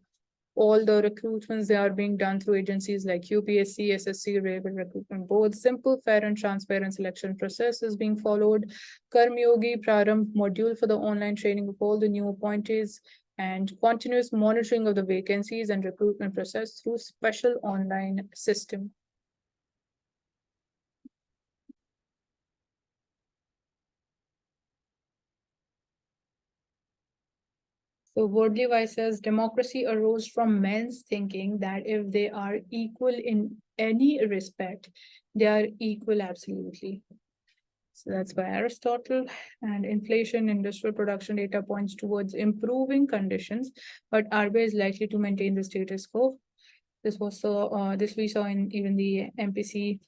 All the recruitments, they are being done through agencies like UPSC, SSC, Railway Recruitment Board. Simple, fair, and transparent selection process is being followed. Karmyogi Prarambh module for the online training of all the new appointees, and continuous monitoring of the vacancies and recruitment process through special online system. So Bhardwaj says democracy arose from men's thinking that if they are equal in any respect, they are equal absolutely. So that's by Aristotle. And inflation, industrial production data points towards improving conditions, but RBI is likely to maintain the status quo. This we saw in even the MPC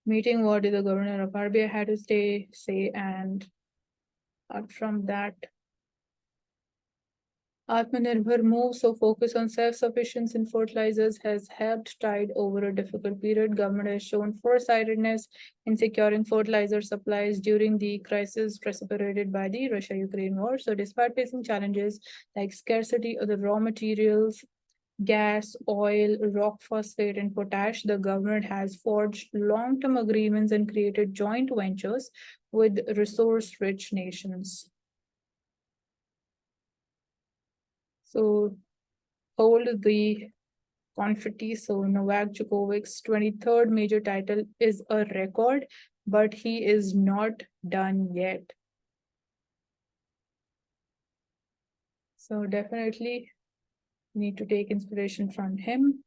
meeting. What did the governor of RBI had to say, and apart from that, Atmanirbhar move, so focus on self-sufficiency in fertilizers has helped tide over a difficult period. Government has shown foresightedness in securing fertilizer supplies during the crisis precipitated by the Russia-Ukraine war. So despite facing challenges like scarcity of the raw materials, gas, oil, rock phosphate, and potash, the government has forged long-term agreements and created joint ventures with resource-rich nations. So hold the confetti. So Novak Djokovic's 23rd major title is a record, but he is not done yet. So definitely need to take inspiration from him.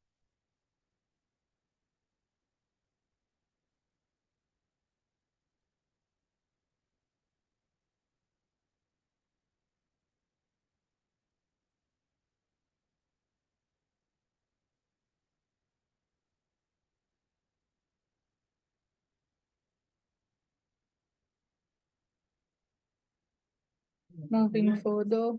Moving further.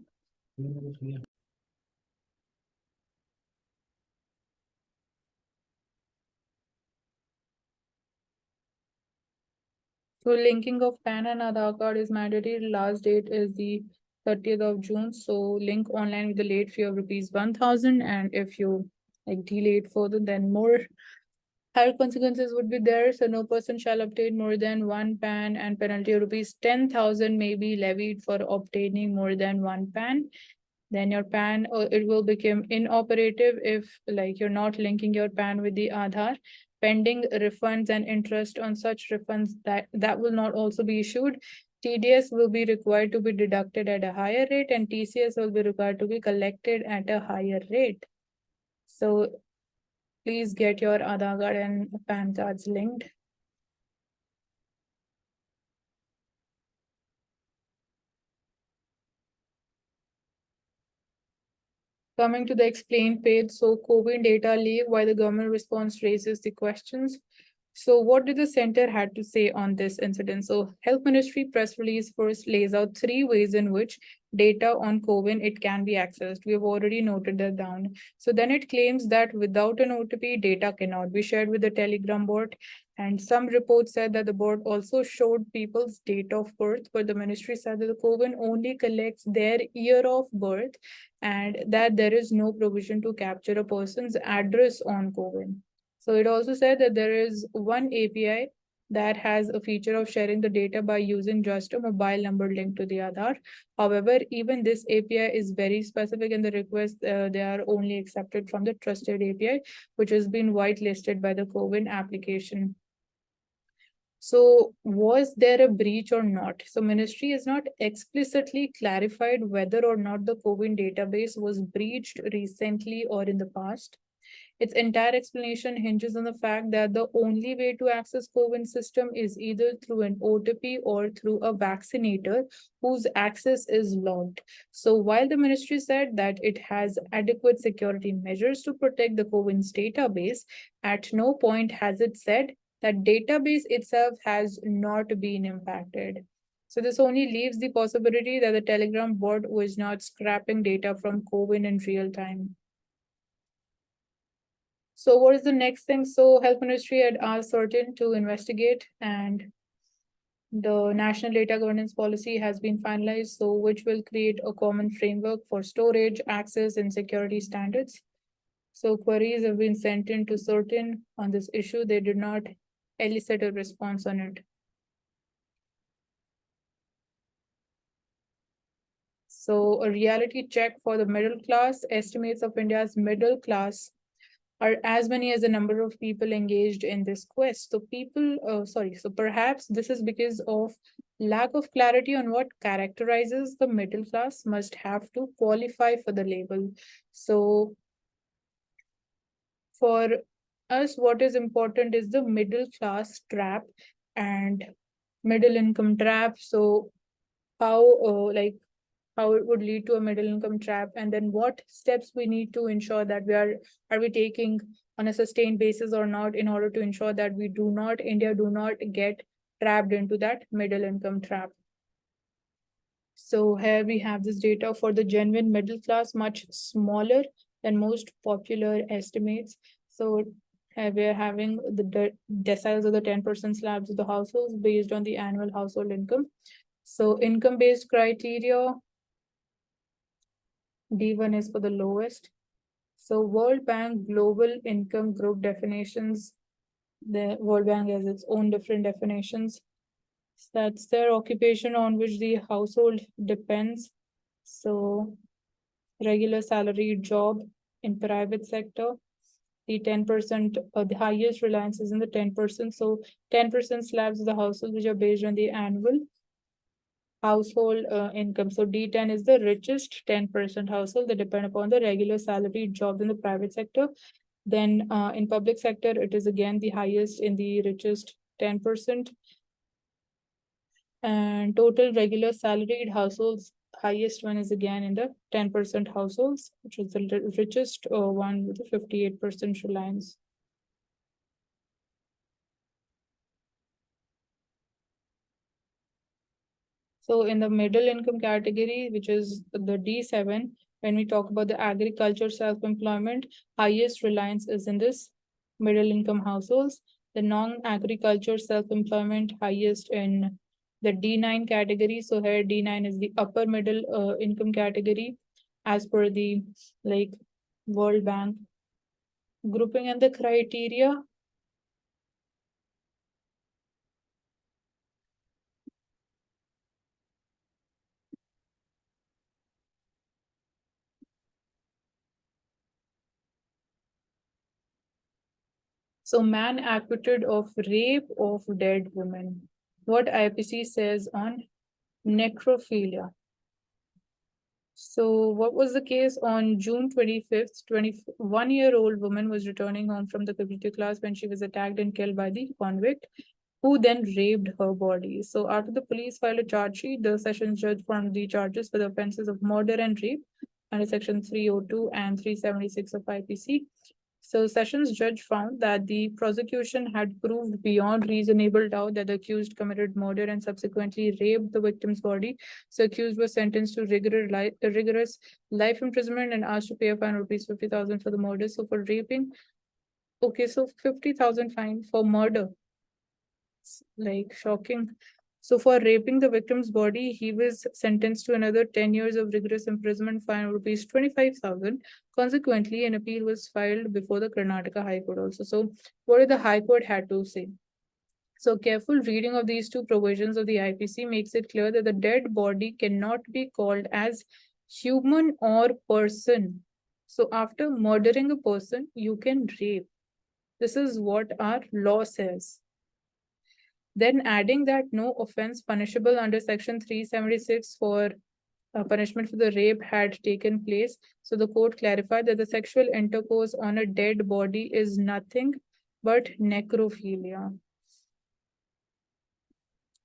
So linking of PAN and Aadhaar card is mandatory. Last date is the 30th of June. So link online with the late fee of rupees 1,000. And if you like delay it further, then more higher consequences would be there. So no person shall obtain more than one PAN, and penalty of rupees 10,000 may be levied for obtaining more than one PAN. Then your PAN, it will become inoperative if like you're not linking your PAN with the Aadhaar. Pending refunds and interest on such refunds that will not also be issued. TDS will be required to be deducted at a higher rate, and TCS will be required to be collected at a higher rate. So please get your Aadhaar card and PAN cards linked. Coming to the explain page, so COVID data leave, why the government response raises the questions. So what did the center had to say on this incident? So Health Ministry press release first lays out 3 ways in which data on COVID, it can be accessed. We have already noted that down. So then it claims that without an OTP, data cannot be shared with the Telegram bot. And some reports said that the bot also showed people's date of birth, but the ministry said that the COVID only collects their year of birth and that there is no provision to capture a person's address on COVID. So it also said that there is one API that has a feature of sharing the data by using just a mobile number linked to the Aadhaar. However, even this API is very specific in the request. They are only accepted from the trusted API, which has been whitelisted by the COVID application. So was there a breach or not? So ministry is not explicitly clarified whether or not the COVID database was breached recently or in the past. Its entire explanation hinges on the fact that the only way to access COVID system is either through an OTP or through a vaccinator whose access is logged. So while the ministry said that it has adequate security measures to protect the COVID's database, at no point has it said that database itself has not been impacted. So this only leaves the possibility that the Telegram bot was not scrapping data from COVID in real time. So what is the next thing? So Health Ministry had asked Certain to investigate, and The national data governance policy has been finalized, so which will create a common framework for storage, access, and security standards. So queries have been sent in to certain on this issue. They did not elicit a response on it. So a reality check for the middle class. Estimates of India's middle class are as many as the number of people engaged in this quest. So perhaps this is because of lack of clarity on what characterizes the middle class must have to qualify for the label. So for us, what is important is the middle class trap and middle income trap. So how how it would lead to a middle income trap, and then what steps we need to ensure that are we taking on a sustained basis or not, in order to ensure that India do not get trapped into that middle income trap. So here we have this data for the genuine middle class, much smaller than most popular estimates. So here we are having the deciles of the 10% slabs of the households based on the annual household income. So income based criteria, D1 is for the lowest. So World Bank global income group definitions, the World Bank has its own different definitions. That's their occupation on which the household depends. So regular salaried job in private sector, the 10%, the highest reliance is in the 10%. So 10% slabs of the household which are based on the annual household income. So D10 is the richest 10% household that depend upon the regular salaried jobs in the private sector. Then in public sector, it is again the highest in the richest 10%. And total regular salaried households, highest one is again in the 10% households, which is the richest one with the 58% reliance. So in the middle income category, which is the D7, when we talk about the agriculture self-employment, highest reliance is in this middle income households. The non-agriculture self-employment, highest in the D9 category. So here D9 is the upper middle income category as per the like World Bank grouping, and the criteria. So man acquitted of rape of dead woman. What IPC says on necrophilia. So what was the case on June 25th? 21-year-old woman was returning home from the computer class when she was attacked and killed by the convict, who then raped her body. So after the police filed a charge sheet, the sessions judge found the charges for the offenses of murder and rape under section 302 and 376 of IPC. So Sessions judge found that the prosecution had proved beyond reasonable doubt that the accused committed murder and subsequently raped the victim's body. So accused was sentenced to rigorous life imprisonment and asked to pay a fine rupees 50,000 for the murder. So for raping, okay, so 50,000 fine for murder. It's like shocking. So for raping the victim's body, he was sentenced to another 10 years of rigorous imprisonment, fine rupees 25,000. Consequently, an appeal was filed before the Karnataka High Court also. So what did the High Court had to say? So careful reading of these two provisions of the IPC makes it clear that the dead body cannot be called as human or person. So after murdering a person, you can rape. This is what our law says. Then adding that no offense punishable under section 376 for punishment for the rape had taken place. So the court clarified that the sexual intercourse on a dead body is nothing but necrophilia.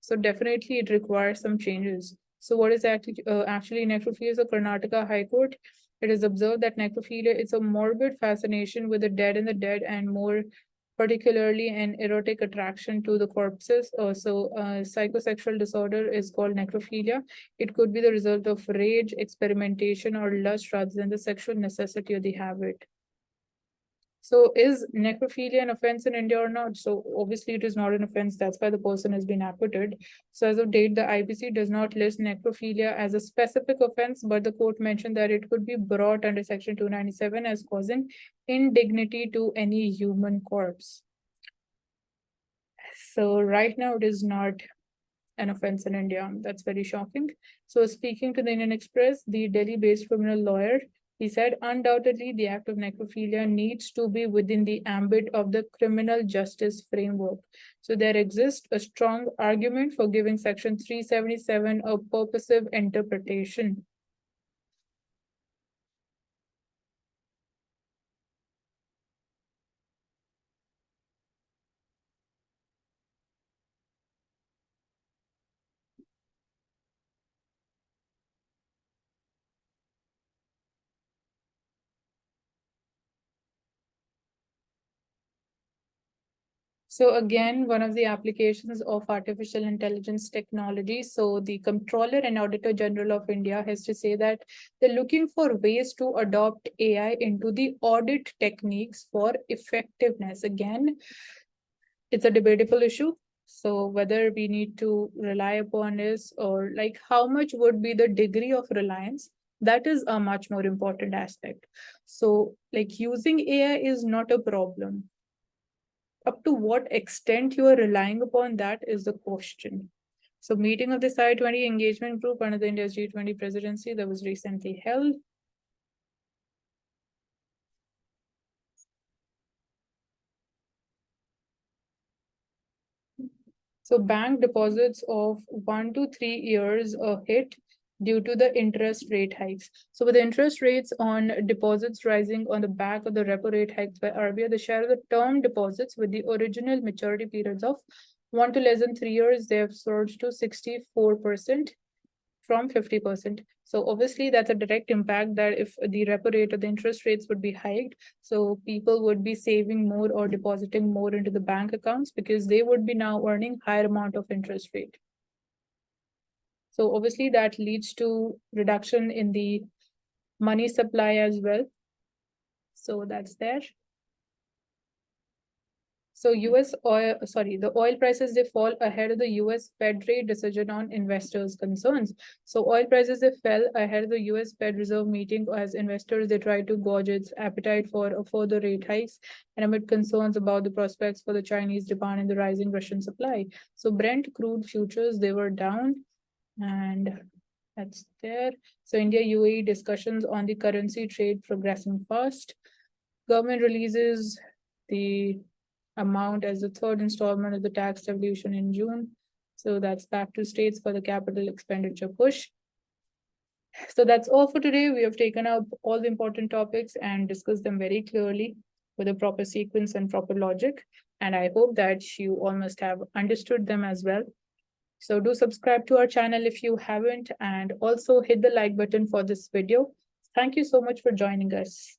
So definitely it requires some changes. So what is actually necrophilia? So Karnataka High Court, it is observed that necrophilia is a morbid fascination with the dead and the dead, and more particularly an erotic attraction to the corpses. Psychosexual disorder is called necrophilia. It could be the result of rage, experimentation, or lust rather than the sexual necessity or the habit. So is necrophilia an offense in India or not? So obviously it is not an offense. That's why the person has been acquitted. So as of date, the IPC does not list necrophilia as a specific offense, but the court mentioned that it could be brought under Section 297 as causing indignity to any human corpse. So right now it is not an offense in India. That's very shocking. So speaking to the Indian Express, the Delhi-based criminal lawyer, he said, undoubtedly, the act of necrophilia needs to be within the ambit of the criminal justice framework. So there exists a strong argument for giving Section 377 a purposive interpretation. So again, one of the applications of artificial intelligence technology. So the Comptroller and Auditor General of India has to say that they're looking for ways to adopt AI into the audit techniques for effectiveness. Again, it's a debatable issue. So whether we need to rely upon this or like how much would be the degree of reliance, that is a much more important aspect. So like using AI is not a problem. Up to what extent you are relying upon that is the question. So meeting of the I-20 engagement group under the India's G20 presidency that was recently held. So bank deposits of 1 to 3 years hit due to the interest rate hikes. So with interest rates on deposits rising on the back of the repo rate hikes by RBI, the share of the term deposits with the original maturity periods of 1 to less than 3 years, they have surged to 64% from 50%. So obviously that's a direct impact that if the repo rate or the interest rates would be hiked, so people would be saving more or depositing more into the bank accounts because they would be now earning higher amount of interest rate. So obviously that leads to reduction in the money supply as well. So that's there. So the oil prices, they fall ahead of the US Fed rate decision on investors' concerns. So oil prices, they fell ahead of the US Fed Reserve meeting as investors, they tried to gauge its appetite for further rate hikes and amid concerns about the prospects for the Chinese demand and the rising Russian supply. So Brent crude futures, they were down and that's there. So India UAE discussions on the currency trade progressing fast. Government releases the amount as the third installment of the tax devolution in June. So that's back to states for the capital expenditure push. So that's all for today. We have taken up all the important topics and discussed them very clearly with a proper sequence and proper logic. And I hope that you all must have understood them as well. So do subscribe to our channel if you haven't, and also hit the like button for this video. Thank you so much for joining us.